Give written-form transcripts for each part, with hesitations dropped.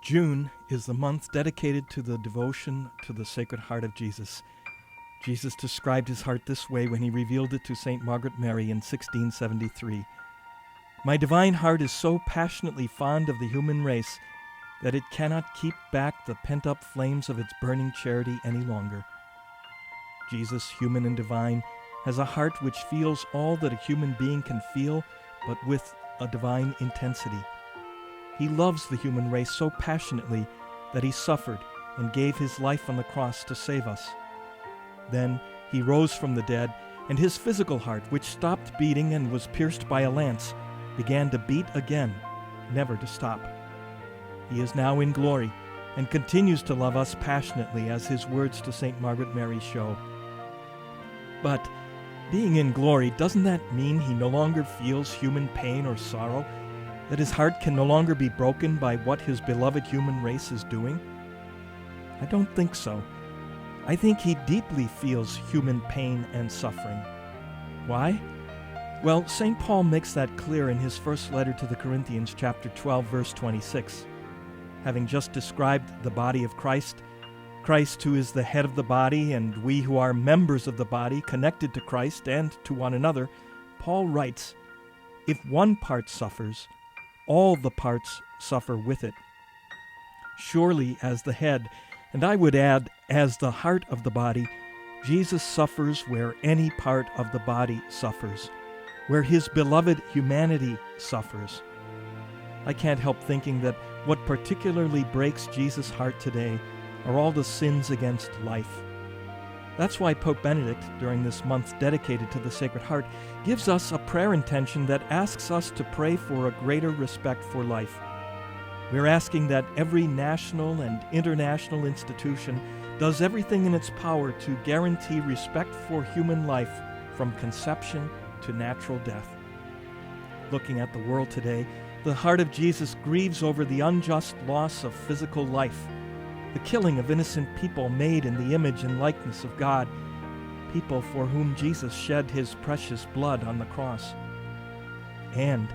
June is the month dedicated to the devotion to the Sacred Heart of Jesus. Jesus described his heart this way when he revealed it to St. Margaret Mary in 1673. "My divine heart is so passionately fond of the human race that it cannot keep back the pent-up flames of its burning charity any longer." Jesus, human and divine, has a heart which feels all that a human being can feel, but with a divine intensity. He loves the human race so passionately that he suffered and gave his life on the cross to save us. Then he rose from the dead, and his physical heart, which stopped beating and was pierced by a lance, began to beat again, never to stop. He is now in glory and continues to love us passionately, as his words to St. Margaret Mary show. But being in glory, doesn't that mean he no longer feels human pain or sorrow? That his heart can no longer be broken by what his beloved human race is doing? I don't think so. I think he deeply feels human pain and suffering. Why? Well, St. Paul makes that clear in his first letter to the Corinthians, chapter 12, verse 26. Having just described the body of Christ, Christ who is the head of the body, and we who are members of the body, connected to Christ and to one another, Paul writes, "If one part suffers, all the parts suffer with it." Surely as the head, and I would add, as the heart of the body, Jesus suffers where any part of the body suffers, where his beloved humanity suffers. I can't help thinking that what particularly breaks Jesus' heart today are all the sins against life. That's why Pope Benedict, during this month dedicated to the Sacred Heart, gives us a prayer intention that asks us to pray for a greater respect for life. We're asking that every national and international institution does everything in its power to guarantee respect for human life from conception to natural death. Looking at the world today, the heart of Jesus grieves over the unjust loss of physical life, the killing of innocent people made in the image and likeness of God, people for whom Jesus shed his precious blood on the cross. And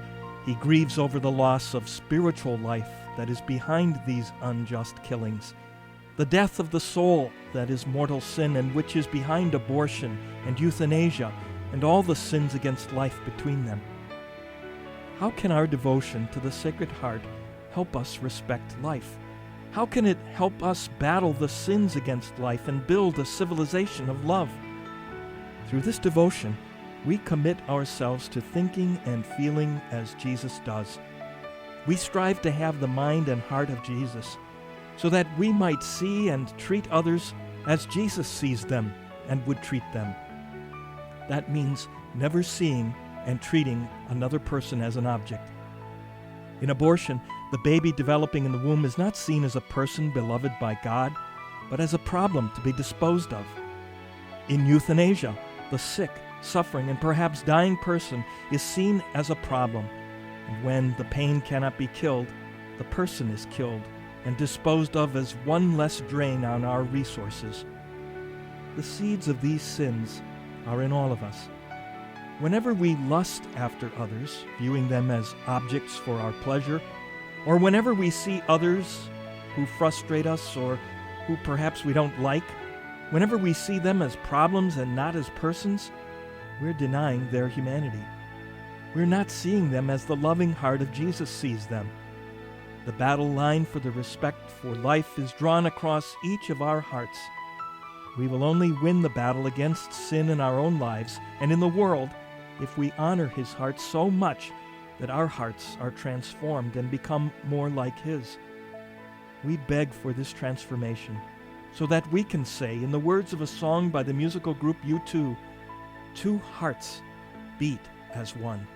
he grieves over the loss of spiritual life that is behind these unjust killings, the death of the soul that is mortal sin and which is behind abortion and euthanasia and all the sins against life between them. How can our devotion to the Sacred Heart help us respect life? How can it help us battle the sins against life and build a civilization of love? Through this devotion, we commit ourselves to thinking and feeling as Jesus does. We strive to have the mind and heart of Jesus, so that we might see and treat others as Jesus sees them and would treat them. That means never seeing and treating another person as an object. In abortion, the baby developing in the womb is not seen as a person beloved by God, but as a problem to be disposed of. In euthanasia, the sick, suffering, and perhaps dying person is seen as a problem, and when the pain cannot be killed, the person is killed and disposed of as one less drain on our resources. The seeds of these sins are in all of us. Whenever we lust after others, viewing them as objects for our pleasure, or whenever we see others who frustrate us or who perhaps we don't like, whenever we see them as problems and not as persons, we're denying their humanity. We're not seeing them as the loving heart of Jesus sees them. The battle line for the respect for life is drawn across each of our hearts. We will only win the battle against sin in our own lives and in the world if we honor his heart so much that our hearts are transformed and become more like his. We beg for this transformation so that we can say, in the words of a song by the musical group U2, "Two hearts beat as one."